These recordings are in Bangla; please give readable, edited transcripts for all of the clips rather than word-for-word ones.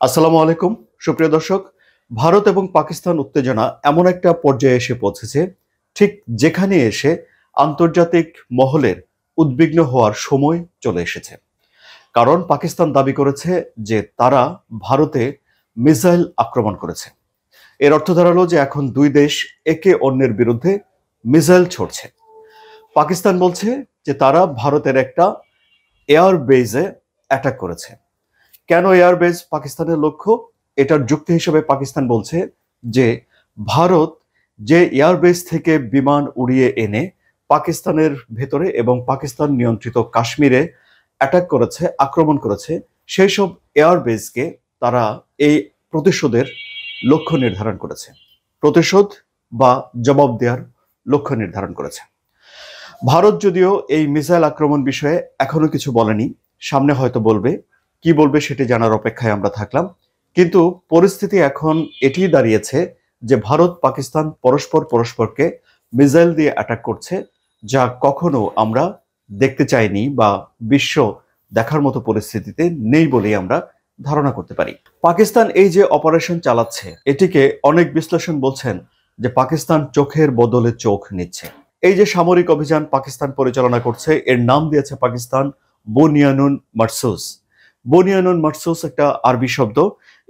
আসসালামু আলাইকুম সুপ্রিয় দর্শক। ভারত এবং পাকিস্তান উত্তেজনা এমন একটা পর্যায়ে এসে পৌঁছেছে, ঠিক যেখানে এসে আন্তর্জাতিক মহলের উদ্বিগ্ন হওয়ার সময় চলে এসেছে। কারণ পাকিস্তান দাবি করেছে যে তারা ভারতে মিসাইল আক্রমণ করেছে। এর অর্থ দাঁড়ালো যে এখন দুই দেশ একে অন্যের বিরুদ্ধে মিসাইল ছড়ছে। পাকিস্তান বলছে যে তারা ভারতের একটা এয়ার বেজে অ্যাটাক করেছে। কেন এয়ারবেস পাকিস্তানের লক্ষ্য? এটার যুক্তি হিসেবে পাকিস্তান বলছে যে ভারত যে এয়ারবেস থেকে বিমান উড়িয়ে এনে পাকিস্তানের ভেতরে এবং পাকিস্তান নিয়ন্ত্রিত কাশ্মীরে অ্যাটাক করেছে, আক্রমণ করেছে, সেই সব এয়ারবেসকে তারা এই প্রতিশোধের লক্ষ্য নির্ধারণ করেছে, প্রতিশোধ বা জবাব দেওয়ার লক্ষ্য নির্ধারণ করেছে। ভারত যদিও এই মিসাইল আক্রমণ বিষয়ে এখনো কিছু বলেনি, সামনে হয়তো বলবে। কি বলবে সেটি জানার অপেক্ষায় আমরা থাকলাম। কিন্তু পরিস্থিতি এখন এটি দাঁড়িয়েছে যে ভারত পাকিস্তান পরস্পরকে মিসাইল দিয়ে অ্যাটাক করছে, যা কখনো আমরা দেখতে চাইনি বা বিশ্ব দেখার মতো পরিস্থিতিতে নেই বলেই আমরা ধারণা করতে পারি। পাকিস্তান এই যে অপারেশন চালাচ্ছে, এটিকে অনেক বিশ্লেষণ বলছেন যে পাকিস্তান চোখের বদলে চোখ নিচ্ছে। এই যে সামরিক অভিযান পাকিস্তান পরিচালনা করছে, এর নাম দিয়েছে পাকিস্তান বুনিয়ানুন মারসুস। বুনিয়ানুন মারসুস একটা আরবি শব্দ।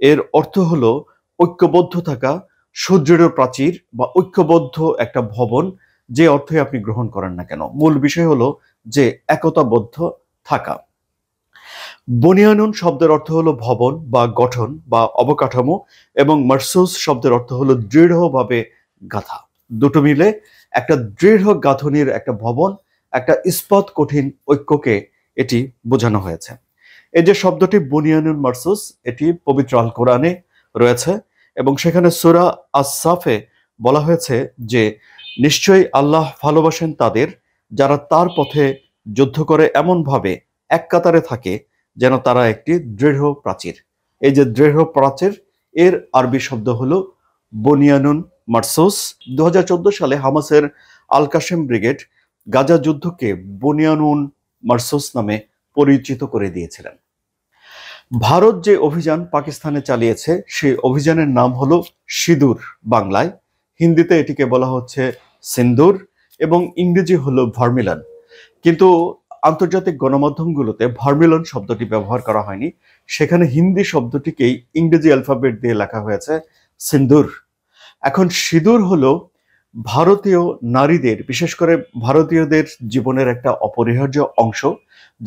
এর অর্থ হলো ঐক্যবদ্ধ থাকা, সুদৃঢ় প্রাচীর বা ঐক্যবদ্ধ একটা ভবন। যে অর্থই আপনি গ্রহণ করেন না কেন, মূল বিষয় হলো যে একতাবদ্ধ থাকা। বুনিয়ানুন শব্দের অর্থ হলো ভবন বা গঠন বা অবকাঠামো, এবং মারসুস শব্দের অর্থ হলো দৃঢ়ভাবে গাঁথা। দুটো মিলে একটা দৃঢ় গাঁথনির একটা ভবন, একটা ইস্পাত কঠিন ঐক্যকে এটি বোঝানো হয়েছে। এই যে শব্দটি বুনিয়ানুন মারসুস, এটি পবিত্র আল কোরআনে রয়েছে এবং সেখানে সূরা আস-সাফে বলা হয়েছে যে নিশ্চয়ই আল্লাহ ভালোবাসেন তাদের যারা তার পথে যুদ্ধ করে এমন ভাবে এক কাতারে থাকে যেন তারা একটি দৃঢ় প্রাচীর। এই যে দৃঢ় প্রাচীর, এর আরবি শব্দ হলো বুনিয়ানুন মারসুস। 2014 সালে হামাসের আল কাশেম ব্রিগেড গাজা যুদ্ধকে বুনিয়ানুন মারসুস নামে পরিচিত করে দিয়েছিলেন। ভারত যে অভিযান পাকিস্তানে চালিয়েছে সেই অভিযানের নাম হলো সিঁদুর বাংলায়, হিন্দিতে এটিকে বলা হচ্ছে সিন্দুর এবং ইংরেজি হলো ভার্মিলন। কিন্তু আন্তর্জাতিক গণমাধ্যমগুলোতে ভার্মিলন শব্দটি ব্যবহার করা হয়নি, সেখানে হিন্দি শব্দটিকেই ইংরেজি অ্যালফাবেট দিয়ে লেখা হয়েছে সিন্দুর। এখন সিঁদুর হলো ভারতীয় নারীদের, বিশেষ করে ভারতীয়দের জীবনের একটা অপরিহার্য অংশ।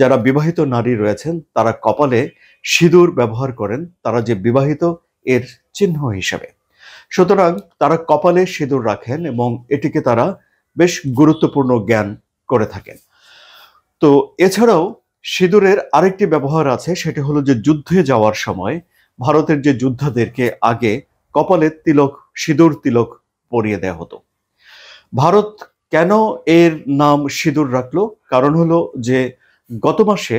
যারা বিবাহিত নারী রয়েছেন তারা কপালে সিঁদুর ব্যবহার করেন, তারা যে বিবাহিত এর চিহ্ন হিসাবে। সুতরাং তারা কপালে সিঁদুর রাখেন এবং এটিকে তারা বেশ গুরুত্বপূর্ণ জ্ঞান করে থাকেন। তো এছাড়াও সিঁদুরের আরেকটি ব্যবহার আছে, সেটি হলো যে যুদ্ধে যাওয়ার সময় ভারতের যে যোদ্ধাদেরকে আগে কপালে তিলক, সিঁদুর তিলক পরিয়ে দেওয়া হতো। ভারত কেন এর নাম সিঁদুর রাখলো? কারণ হলো যে গত মাসে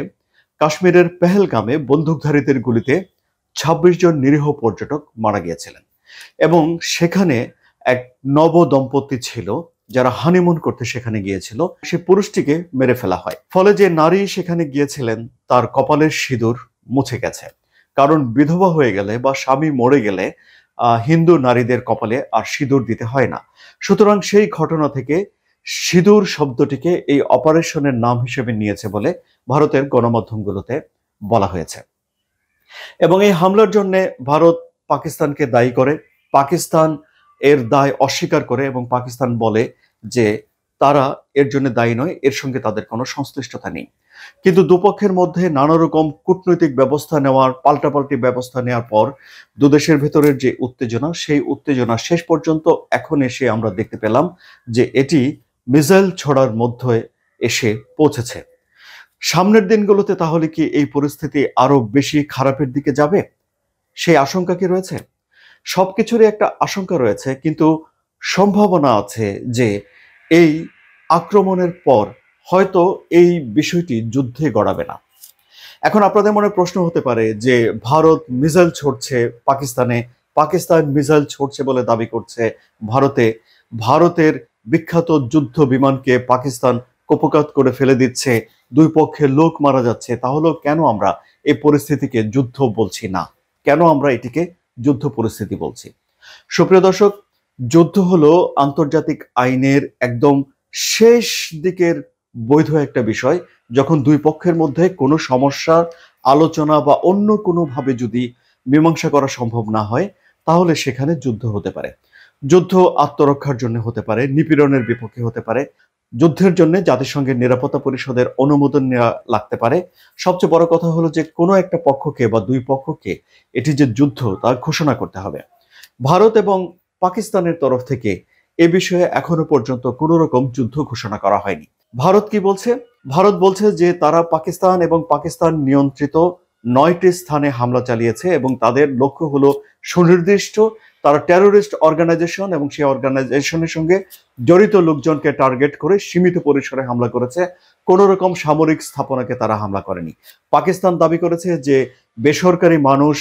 কাশ্মীরের পেহেলগামে বন্দুকধারীদের গুলিতে 26 জন নিরীহ পর্যটক মারা গিয়েছিলেন এবং সেখানে এক নব দম্পতি ছিল যারা হানিমুন করতে সেখানে গিয়েছিল। সে পুরুষটিকে মেরে ফেলা হয়, ফলে যে নারী সেখানে গিয়েছিলেন তার কপালের সিঁদুর মুছে গেছে। কারণ বিধবা হয়ে গেলে বা স্বামী মরে গেলে হিন্দু নারীদের কপালে আর সিঁদুর দিতে হয় না। সুতরাং সেই ঘটনা থেকে সিঁদুর শব্দটিকে এই অপারেশনের নাম হিসেবে নিয়েছে বলে ভারতের গণমাধ্যমগুলোতে বলা হয়েছে। এবং এই হামলার জন্য ভারত পাকিস্তানকে দায়ী করে। পাকিস্তান এর দায় অস্বীকার করে এবং পাকিস্তান বলে যে তারা এর জন্য দায়ী নয়, এর সঙ্গে তাদের কোনো সংশ্লিষ্টতা নেই। কিন্তু দুপক্ষের মধ্যে নানা রকম কূটনৈতিক ব্যবস্থা নেওয়ার, পাল্টাপাল্টি ব্যবস্থা নেওয়ার পর দুদেশের ভেতরের যে উত্তেজনা, সেই উত্তেজনা শেষ পর্যন্ত এখন এসে আমরা দেখতে পেলাম যে এটি মিসাইল ছড়ার মধ্যে এসে পৌঁছেছে। সামনের দিনগুলোতে তাহলে কি এই পরিস্থিতি আরো বেশি খারাপের দিকে যাবে? সেই আশঙ্কা কি রয়েছে? সবকিছুরই একটা আশঙ্কা রয়েছে, কিন্তু সম্ভাবনা আছে যে এই আক্রমণের পর হয়তো এই বিষয়টি যুদ্ধে গড়াবে না। এখন আপনাদের মনে প্রশ্ন হতে পারে যে ভারত মিসাইল ছড়ছে পাকিস্তানে, পাকিস্তান মিসাইল ছড়ছে বলে দাবি করছে ভারতে, ভারতের বিখ্যাত যুদ্ধ বিমানকে পাকিস্তান কুপোকাত করে ফেলে দিচ্ছে, দুই পক্ষে লোক মারা যাচ্ছে, তাহলে কেন আমরা এই পরিস্থিতিকে যুদ্ধ বলছি না? কেন আমরা এটিকে যুদ্ধ পরিস্থিতি বলছি? সুপ্রিয় দর্শক, যুদ্ধ হলো আন্তর্জাতিক আইনের একদম শেষ দিকের বৈধ একটা বিষয়। যখন দুই পক্ষের মধ্যে কোনো সমস্যার আলোচনা বা অন্য কোনোভাবে যদি মীমাংসা করা সম্ভব না হয়, তাহলে সেখানে যুদ্ধ হতে পারে। যুদ্ধ আত্মরক্ষার জন্য হতে পারে, নিপীড়নের বিপক্ষে হতে পারে, যুদ্ধের জন্য জাতিসংঘের নিরাপত্তা পরিষদের অনুমোদন নেওয়া লাগতে পারে। সবচেয়ে বড় কথা হলো যে কোনো একটা পক্ষকে বা দুই পক্ষকে এটি যে যুদ্ধ তা ঘোষণা করতে হবে। ভারত এবং পাকিস্তানের তরফ থেকে এ বিষয়ে এখনো পর্যন্ত কোনো রকম যুদ্ধ ঘোষণা করা হয়নি। ভারত কি বলছে? ভারত বলছে যে তারা পাকিস্তান এবং পাকিস্তান নিয়ন্ত্রিত 9টি স্থানে হামলা চালিয়েছে এবং তাদের লক্ষ্য হলো সুনির্দিষ্ট। তারা টেরোরিস্ট অর্গানাইজেশন এবং সেই অর্গানাইজেশনের সঙ্গে জড়িত লোকজনকে টার্গেট করে সীমিত পরিসরে হামলা করেছে। কোনো রকম সামরিক স্থাপনাকে তারা হামলা করেনি। পাকিস্তান দাবি করেছে যে বেসরকারি মানুষ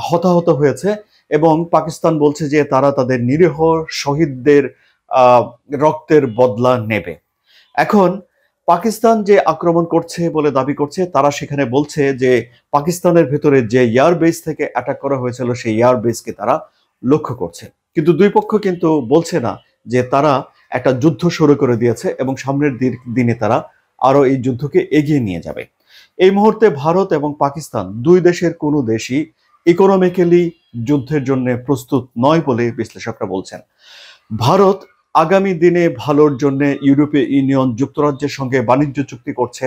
হতাহত হয়েছে এবং পাকিস্তান বলছে যে তারা তাদের নিরীহ শহীদদের রক্তের বদলা নেবে। এখন পাকিস্তান যে আক্রমণ করছে বলে দাবি করছে, তারা সেখানে বলছে যে পাকিস্তানের ভেতরে যে এয়ার বেস থেকে অ্যাটাক করা হয়েছিল সেই এয়ার বেসকে তারা লক্ষ্য করছে। কিন্তু দুই পক্ষ কিন্তু বলছে না যে তারা একটা যুদ্ধ শুরু করে দিয়েছে এবং সামনের দিনে তারা আরো এই যুদ্ধকে এগিয়ে নিয়ে যাবে। এই মুহূর্তে ভারত এবং পাকিস্তান দুই দেশের কোনো দেশই ইকোনমিক্যালি যুদ্ধের জন্য প্রস্তুত নয় বলে বিশ্লেষকরা বলছেন। ভারত আগামী দিনে ভালোর জন্য ইউরোপীয় ইউনিয়ন যুক্তরাজ্যের সঙ্গে বাণিজ্য চুক্তি করছে,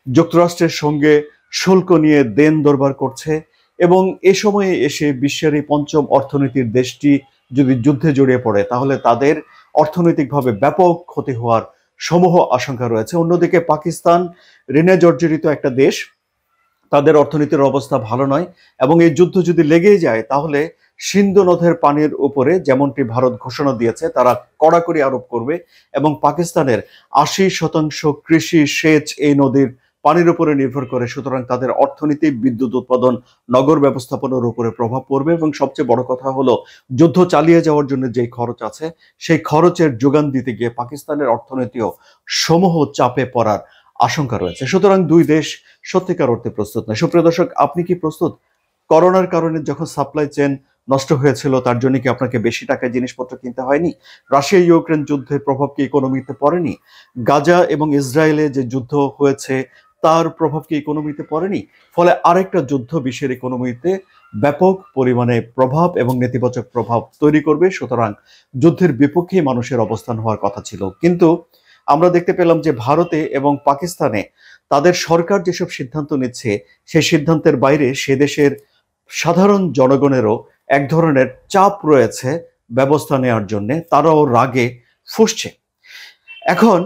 যুক্তরাষ্ট্রের সঙ্গে শুল্ক নিয়ে দেন দরবার করছে এবং এ সময়ে এসে বিশ্বের এই পঞ্চম অর্থনীতির দেশটি যদি যুদ্ধে জড়িয়ে পড়ে তাহলে তাদের অর্থনৈতিকভাবে ব্যাপক ক্ষতি হওয়ার সমূহ আশঙ্কা রয়েছে। অন্যদিকে পাকিস্তান ঋণে জর্জরিত একটা দেশ, তাদের অর্থনীতির অবস্থা ভালো নয় এবং এই যুদ্ধ যদি লেগেই যায় তাহলে সিন্ধু নদের পানির উপরে যেমনটি ভারত ঘোষণা দিয়েছে তারা কড়াকড়ি আরোপ করবে এবং পাকিস্তানের 80% কৃষি সেচ এই নদীর পানির উপরে নির্ভর করে। সুতরাং তাদের অর্থনীতি, বিদ্যুৎ উৎপাদন, নগর ব্যবস্থাপনার উপরে প্রভাব পড়বে এবং সবচেয়ে বড় কথা হলো যুদ্ধ চালিয়ে যাওয়ার জন্য যে খরচ আছে সেই খরচের যোগান দিতে গিয়ে পাকিস্তানের অর্থনীতিও সমূহ চাপে পড়ার আশঙ্কা রয়েছে। সুতরাং দুই দেশ সত্যিকার অর্থে প্রস্তুত নয়। সুপ্রিয় দর্শক, আপনি কি প্রস্তুত? করোনার কারণে যখন সাপ্লাই চেন নষ্ট হয়েছিল তার জন্য কি আপনাকে বেশি টাকায় জিনিসপত্র কিনতে হয়নি? রাশিয়া ইউক্রেন যুদ্ধের প্রভাব কি ইকোনমিতে পড়েনি? গাজা এবং ইসরায়েলে যে যুদ্ধ হয়েছে তার প্রভাব কি ইকোনমিতে পড়েনি? ফলে আরেকটা যুদ্ধ বিশ্বের ইকোনমিতে ব্যাপক পরিমাণে প্রভাব এবং নেতিবাচক প্রভাব তৈরি করবে। সুতরাং যুদ্ধের বিপক্ষে মানুষের অবস্থান হওয়ার কথা ছিল, কিন্তু আমরা দেখতে পেলাম যে ভারতে এবং পাকিস্তানে তাদের সরকার যেসব সিদ্ধান্ত নিচ্ছে সেই সিদ্ধান্তের বাইরে সে দেশের সাধারণ জনগণেরও এক ধরনের চাপ রয়েছে ব্যবস্থা নেওয়ার জন্য, তারাও রাগে ফুঁসছে। এখন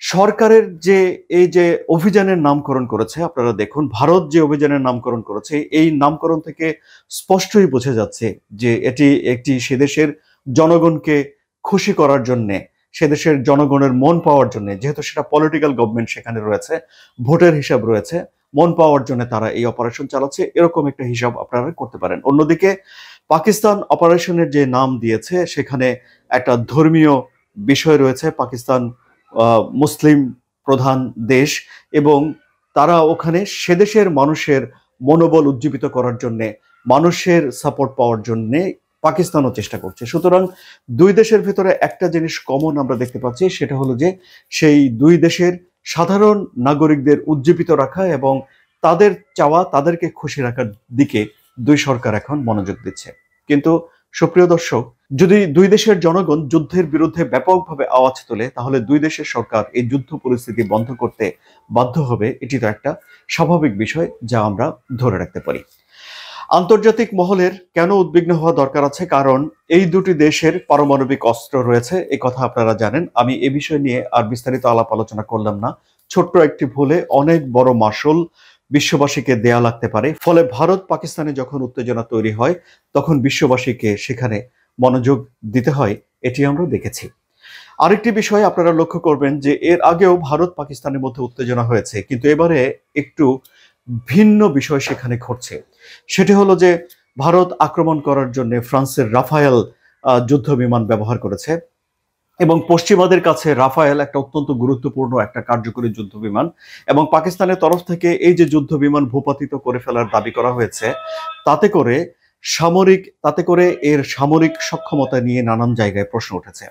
সরকারের যে এই যে অভিযানের নামকরণ করেছে, আপনারা দেখুন ভারত যে অভিযানের নামকরণ করেছে এই নামকরণ থেকে স্পষ্টই বোঝা যাচ্ছে যে এটি একটি সে দেশের জনগণকে খুশি করার জন্যে, সে দেশের জনগণের মন পাওয়ার জন্য, যেহেতু সেটা পলিটিক্যাল গভর্নমেন্ট সেখানে রয়েছে, ভোটের হিসাব রয়েছে, মন পাওয়ার জন্য তারা এই অপারেশন চালাচ্ছে, এরকম একটা হিসাব আপনারা করতে পারেন। অন্যদিকে পাকিস্তান অপারেশনের যে নাম দিয়েছে সেখানে একটা ধর্মীয় বিষয় রয়েছে। পাকিস্তান মুসলিম প্রধান দেশ এবং তারা ওখানে সে দেশের মানুষের মনোবল উজ্জীবিত করার জন্য, মানুষের সাপোর্ট পাওয়ার জন্য পাকিস্তানও চেষ্টা করছে। সুতরাং দুই দেশের ভেতরে একটা জিনিস কমন আমরা দেখতে পাচ্ছি, সেটা হলো যে সেই দুই দেশের সাধারণ নাগরিকদের উজ্জীবিত রাখা এবং তাদের চাওয়া, তাদেরকে খুশি রাখার দিকে দুই সরকার এখন মনোযোগ দিচ্ছে। কিন্তু সুপ্রিয় দর্শক, যদি দুই দেশের জনগণ যুদ্ধের বিরুদ্ধে ব্যাপকভাবে আওয়াজ তোলে তাহলে দুই দেশের সরকার এই যুদ্ধ পরিস্থিতি বন্ধ করতে বাধ্য হবে। এটি তো একটা স্বাভাবিক বিষয় যা আমরা ধরে রাখতে পারি। আন্তর্জাতিক মহলের কেন উদ্বিগ্ন হওয়া দরকার আছে? কারণ এই দুটি দেশের পারমাণবিক অস্ত্র রয়েছে, এই কথা আপনারা জানেন। আমি এ বিষয় নিয়ে আর বিস্তারিত আলাপ আলোচনা করলাম না। ছোট্ট একটি ভুলে অনেক বড় মাসুল বিশ্ববাসীকে দেয়া লাগতে পারে। ফলে ভারত পাকিস্তানে যখন উত্তেজনা তৈরি হয় তখন বিশ্ববাসীকে সেখানে মনোযোগ দিতে হয়, এটি আমরা দেখেছি। আরেকটি বিষয় আপনারা লক্ষ্য করবেন যে এর আগেও ভারত পাকিস্তানের মধ্যে উত্তেজনা হয়েছে, কিন্তু এবারে একটু ভিন্ন বিষয় সেখানে ঘটছে। সেটি হলো যে ভারত আক্রমণ করার জন্য ফ্রান্সের রাফায়েল যুদ্ধ বিমান ব্যবহার করেছে এবং পশ্চিমাদের কাছে রাফায়েল একটা অত্যন্ত গুরুত্বপূর্ণ একটা কার্যকরী যুদ্ধ বিমান, এবং পাকিস্তানের তরফ থেকে এই যে যুদ্ধ বিমান ভূপাতিত করে ফেলার দাবি করা হয়েছে, তাতে করে এর সামরিক সক্ষমতা নিয়ে নানান জায়গায় প্রশ্ন উঠেছে।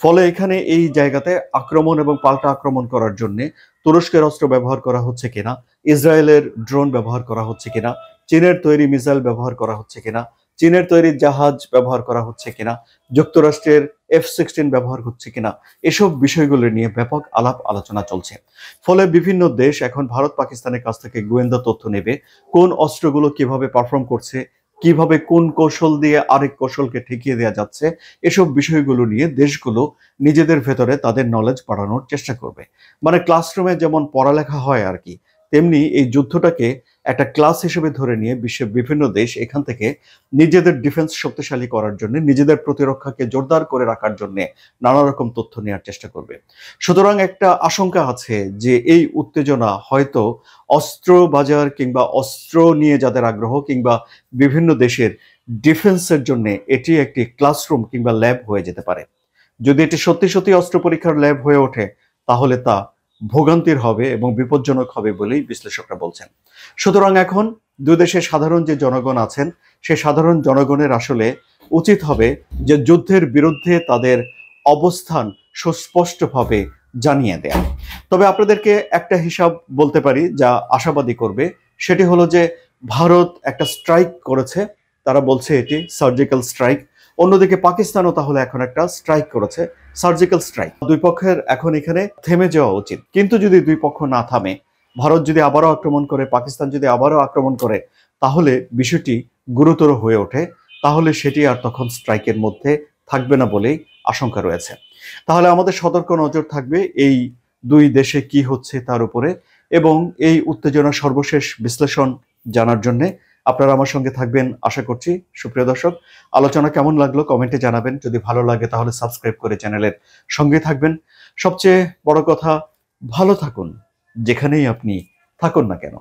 ফলে এখানে এই জায়গাতে আক্রমণ এবং পাল্টা আক্রমণ করার জন্য তুরস্কের অস্ত্র ব্যবহার করা হচ্ছে কিনা, ইসরায়েলের ড্রোন ব্যবহার করা হচ্ছে কিনা, চীনের তৈরি মিসাইল ব্যবহার করা হচ্ছে কিনা, চীনের তৈরি জাহাজ ব্যবহার করা হচ্ছে কিনা, যুক্তরাষ্ট্রের F-16 ব্যবহার হচ্ছে কিনা, এসব বিষয়গুলো নিয়ে ব্যাপক আলাপ আলোচনা চলছে। ফলে বিভিন্ন দেশ এখন ভারত পাকিস্তানের কাছ থেকে গোয়েন্দা তথ্য নেবে, কোন অস্ত্রগুলো কিভাবে পারফর্ম করছে, কিভাবে কোন কৌশল দিয়ে আরেক কৌশলকে ঠেকিয়ে দেওয়া যাচ্ছে, এসব বিষয়গুলো নিয়ে দেশগুলো নিজেদের ভেতরে তাদের নলেজ বাড়ানোর চেষ্টা করবে। মানে ক্লাসরুমে যেমন পড়ালেখা হয় আর কি, তেমনি এই যুদ্ধটাকে একটা ক্লাস হিসেবে ধরে নিয়ে বিশ্বের বিভিন্ন দেশ এখান থেকে নিজেদের ডিফেন্স শক্তিশালী করার জন্য, নিজেদের প্রতিরক্ষাকে জোরদার করে রাখার জন্য নানা রকম তথ্য নেওয়ার চেষ্টা করবে। সুতরাং একটা আশঙ্কা আছে যে এই উত্তেজনা হয়তো অস্ত্র বাজার কিংবা অস্ত্র নিয়ে যাদের আগ্রহ কিংবা বিভিন্ন দেশের ডিফেন্সের জন্য এটি একটি ক্লাসরুম কিংবা ল্যাব হয়ে যেতে পারে। যদি এটি সত্যি সত্যি অস্ত্র পরীক্ষার ল্যাব হয়ে ওঠে, তাহলে তা ভোগান্তির হবে এবং বিপজ্জনক হবে বলেই বিশ্লেষকরা বলছেন। সুতরাং এখন দুই দেশের সাধারণ যে জনগণ আছেন, সেই সাধারণ জনগণের আসলে উচিত হবে যে যুদ্ধের বিরুদ্ধে তাদের অবস্থান সুস্পষ্টভাবে জানিয়ে দেয়া। তবে আপনাদেরকে একটা হিসাব বলতে পারি যা আশাবাদী করবে, সেটি হলো যে ভারত একটা স্ট্রাইক করেছে, তারা বলছে এটি সার্জিক্যাল স্ট্রাইক। অন্যদিকে পাকিস্তানও তাহলে এখন একটা স্ট্রাইক করেছে, সার্জিক্যাল স্ট্রাইক। দুই পক্ষের এখন এখানে থেমে যাওয়া উচিত। কিন্তু যদি দুই পক্ষ না থামে, ভারত যদি আবারও আক্রমণ করে, পাকিস্তান যদি আবারও আক্রমণ করে, তাহলে বিষয়টি গুরুতর হয়ে ওঠে, তাহলে সেটি আর তখন স্ট্রাইকের মধ্যে থাকবে না বলেই আশঙ্কা রয়েছে। তাহলে আমাদের সতর্ক নজর থাকবে এই দুই দেশে কি হচ্ছে তার উপরে, এবং এই উত্তেজনার সর্বশেষ বিশ্লেষণ জানার জন্য আপনারা আমার সঙ্গে থাকবেন আশা করছি। সুপ্রিয় দর্শক, আলোচনা কেমন লাগলো কমেন্টে জানাবেন। যদি ভালো লাগে তাহলে সাবস্ক্রাইব করে চ্যানেলের সঙ্গে থাকবেন। সবচেয়ে বড় কথা, ভালো থাকুন যেখানেই আপনি থাকুন না কেন।